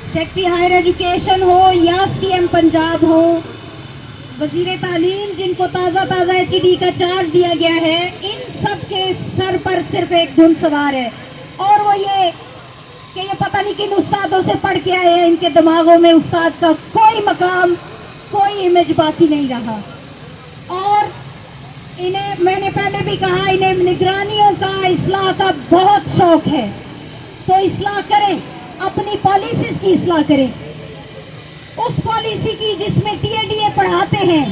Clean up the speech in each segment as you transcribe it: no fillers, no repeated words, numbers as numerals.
Secretary higher education हो या CM Punjab हो, वजीर तालीम जिनको ताज़ा एचडी का चार्ज दिया गया है, इन सब के सर पर सिर्फ एक धुन सवार है, और वो ये कि ये पता नहीं किन उस्तादों से पढ़ के आए हैं। इनके दिमागों में उस्ताद का कोई मकाम, कोई इमेज बाकी नहीं रहा। और इन्हें, मैंने पहले भी कहा, इन्हें निगरानियों का, इस्लाह का बहुत शौक है, तो इस्लाह करें, अपनी पॉलिसीज की इस्लाह करें। उस पॉलिसी की जिसमें टीएडीए पढ़ाते हैं,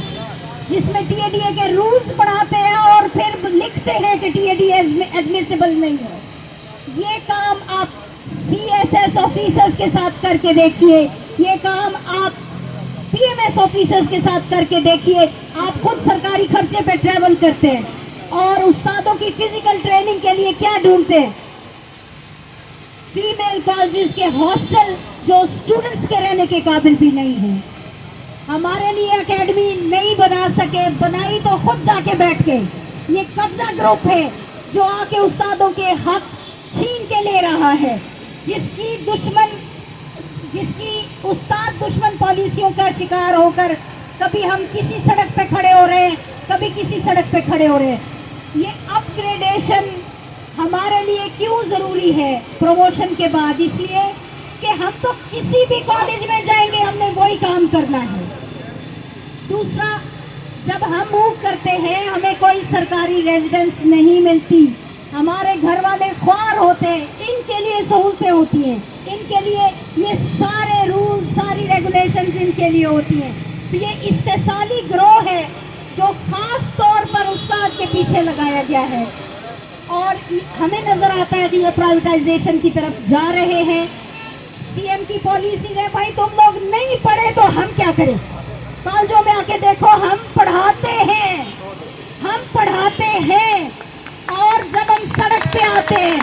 जिसमें टीएडीए के रूल्स पढ़ाते हैं और फिर लिखते हैं कि टीएडीए एडमिसिबल नहीं है। ये काम आप सीएसएस ऑफिसर्स के साथ करके देखिए, ये काम आप पीएमएस ऑफिसर्स के साथ करके देखिए। आप खुद सरकारी खर्चे पे ट्रैवल करते हैं और उस्तादों की फिजिकल ट्रेनिंग के लिए क्या ढूंढते हैं? फीमेल कॉलेजेस के हॉस्टल जो स्टूडेंट्स के रहने के काबिल भी नहीं है। हमारे लिए एकेडमी नहीं बना सके, बनाई तो खुद जाके बैठ के। ये कब्जा ग्रुप है जो आके उस्तादों के हक छीन के ले रहा है, जिसकी उस्ताद दुश्मन पॉलिसियों का शिकार होकर कभी हम किसी सड़क पे खड़े हो रहे हैं, कभी किसी सड़क पे खड़े हो रहे हैं। ये अपग्रेडेशन हमारे लिए क्यों जरूरी है प्रमोशन के बाद? इसलिए कि हम तो किसी भी कॉलेज में जाएंगे, हमने वही काम करना है। दूसरा, जब हम मूव करते हैं हमें कोई सरकारी रेजिडेंस नहीं मिलती, हमारे घर वाले ख्वार होते हैं, इनके लिए सहूलतें होती हैं, इनके लिए ये सारे रूल, सारी रेगुलेशंस इनके लिए होती हैं। तो ये इस्तेसाली ग्रोह है जो खास तौर पर उस्ताद के पीछे लगाया गया है, और हमें नजर आता है कि ये प्राइवेटाइजेशन की तरफ जा रहे हैं। सीएम की पॉलिसी है, भाई तुम लोग नहीं पढ़े तो हम क्या करें? कॉलेजों में आके देखो, हम पढ़ाते हैं, और जब हम सड़क पे आते हैं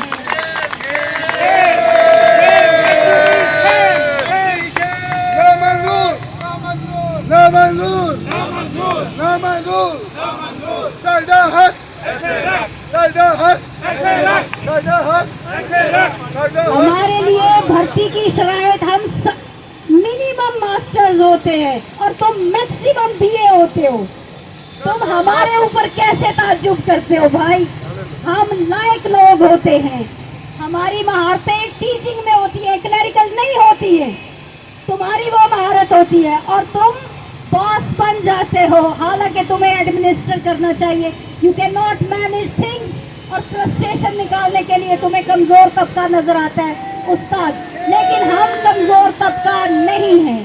हमारे लिए भर्ती की शराइत, हम मिनिमम मास्टर्स होते हैं और तुम मैक्सिमम बीए होते हो। तुम हमारे ऊपर कैसे ताज्जुब करते हो भाई? हम लायक लोग होते हैं, हमारी महारतें टीचिंग में होती है, क्लरिकल नहीं होती है। तुम्हारी वो महारत होती है और तुम बॉस बन जाते हो, हालांकि तुम्हें एडमिनिस्टर करना चाहिए। You can not manage things, और फ्रस्ट्रेशन निकालने के लिए तुम्हें कमजोर तबका नजर आता है उस्ताद, लेकिन हम कमजोर तबका नहीं है।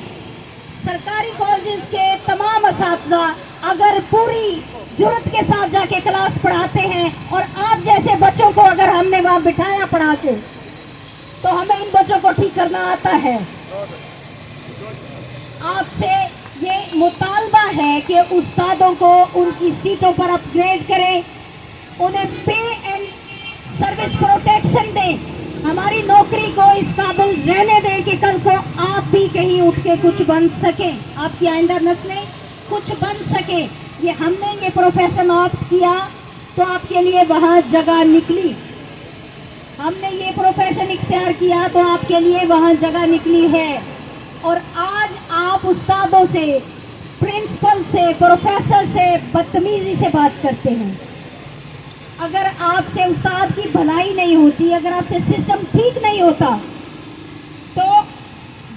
सरकारी कॉलेजेस के तमाम असातिज़ा अगर पूरी जुर्रत के साथ जाके क्लास पढ़ाते हैं, और आप जैसे बच्चों को अगर हमने वहां बिठाया पढ़ा के, तो हमें इन बच्चों को ठीक करना आता है। आपसे ये मुतालबा है कि उस्तादों को उनकी सीटों पर अपग्रेड करें, उन्हें पे एंड सर्विस प्रोटेक्शन दें, हमारी नौकरी को इस काबिल रहने दें कि कल को आप भी कहीं उठ के कुछ बन सकें, आपकी आइंदा नस्लें कुछ बन सके। ये हमने ये प्रोफेशन ऑप्ट किया तो आपके लिए वहाँ जगह निकली, हमने ये प्रोफेशन इख्तियार किया तो आपके लिए वहाँ जगह निकली है। और आज आप उस्तादों से, प्रिंसिपल से, प्रोफेसर से बदतमीजी से बात करते हैं। अगर आपसे उस्ताद की भलाई नहीं होती, अगर आपसे सिस्टम ठीक नहीं होता, तो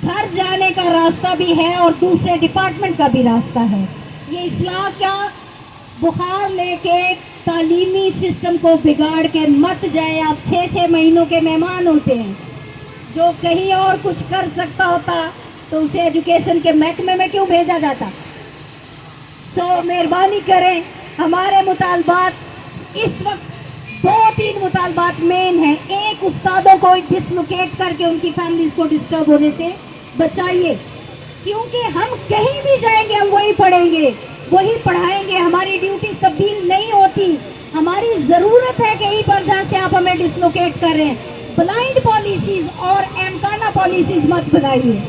घर जाने का रास्ता भी है और दूसरे डिपार्टमेंट का भी रास्ता है। ये इस्लाह क्या बुखार लेके तालीमी सिस्टम को बिगाड़ के मत जाए। आप 6-6 महीनों के मेहमान होते हैं, जो कहीं और कुछ कर सकता होता तो उसे एजुकेशन के महकमे में क्यों भेजा जाता? तो मेहरबानी करें, हमारे मुतालबात इस वक्त 2-3 मुतालबात मेन हैं। एक, उस्तादों को डिसलोकेट करके उनकी फैमिलीज को डिस्टर्ब होने से बचाइए, क्योंकि हम कहीं भी जाएंगे हम वही पढ़ेंगे, वही पढ़ाएंगे, हमारी ड्यूटी तब्दील नहीं होती। हमारी ज़रूरत है कहीं पर जहाँ से आप हमें डिसलोकेट कर रहे हैं। ब्लाइंड पॉलिसीज और एमकाना पॉलिसीज मत बनाइए।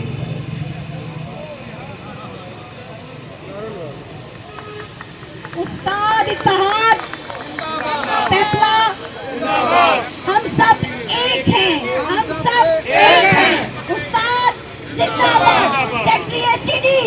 उस्ताद इत्तेहाद, फैसला, हम सब एक हैं। जिंदाबाद। सेक्रेटरी एचईडी